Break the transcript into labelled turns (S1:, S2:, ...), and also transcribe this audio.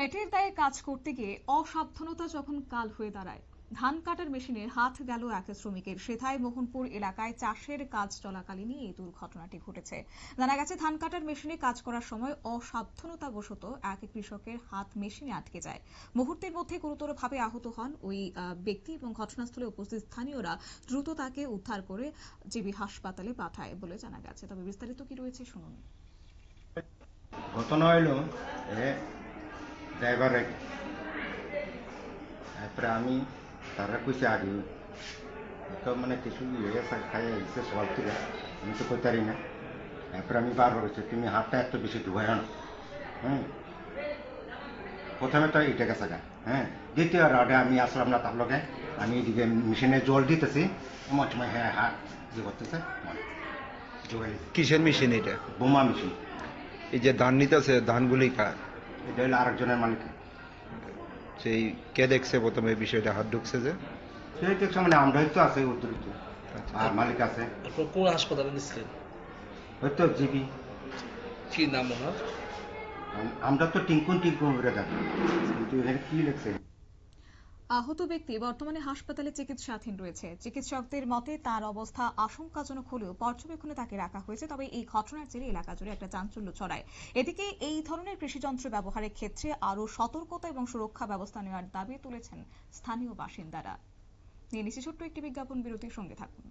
S1: পেটের দায়ে কাজ করতে গিয়ে অসাবধানতা যখন কাল হয়ে দাঁড়ায়, ধান কাটার মেশিনে হাত গেল এক শ্রমিকের। সেথায় মোহনপুর এলাকায় চাষের কাজ চলাকালীনই এই দুর্ঘটনাটি ঘটেছে। জানা গেছে, ধান কাটার মেশিনে কাজ করার সময় অসাবধানতাবশত এক কৃষকের হাত মেশিনে আটকে যায়। মুহূর্তের মধ্যে গুরুতরভাবে আহত হন ওই ব্যক্তি এবং ঘটনাস্থলে উপস্থিত স্থানীয়রা দ্রুত তাকে উদ্ধার করে জিবি হাসপাতালে পাঠায় বলে জানা গেছে। তবে বিস্তারিত কি রয়েছে শুনুন।
S2: ঘটনা হইল ড্রাইভার তারপরে আমি তারা কইছে আগে তো মানে কিছু খাই এসে সবাই থেকে আমি তো কইতারি না। তারপরে আমি বারবার হচ্ছে তুমি হাতটা এত বেশি ধুবাই না। প্রথমে তো এটা গেছে গা, দ্বিতীয় রাডে আমি আসলাম না তার লগে, আমি এদিকে মেশিনে জল দিতেছি, এমন সময় হাত ইয়ে করতেছে জোগাই।
S3: কিসের মেশিন এটা?
S2: বোমা মেশিন।
S3: এই যে ধান নিতেছে, ধানগুলি কার?
S2: এটা হলো আরেকজনের মালিক।
S3: সেই কে দেখছে প্রথমে এই বিষয়টা হাত ঢুকছে যে?
S2: সেই দেখছে মানে আমরাই তো আছে অতিরিক্ত, আর মালিক আছে।
S4: কোন হাসপাতালে নিচ্ছিলেন?
S2: হয়তো জিবি।
S4: কি নাম ওনার?
S2: আমরা তো টিঙ্কুন করে থাকি, কিন্তু এখানে কি লেখছে।
S1: আহত ব্যক্তি বর্তমানে হাসপাতালে চিকিৎসাধীন রয়েছে। চিকিৎসকদের মতে তার অবস্থা আশঙ্কাজনক হলেও পর্যবেক্ষণে তাকে রাখা হয়েছে। তবে এই ঘটনার জেরে এলাকা জুড়ে একটা চাঞ্চল্য ছড়ায়। এদিকে এই ধরনের কৃষিযন্ত্র ব্যবহারের ক্ষেত্রে আরও সতর্কতা এবং সুরক্ষা ব্যবস্থা নেওয়ার দাবি তুলেছেন স্থানীয় বাসিন্দারা। নিয়ে নিচ্ছি ছোট্ট একটি বিজ্ঞাপন বিরতির সঙ্গে থাকুন।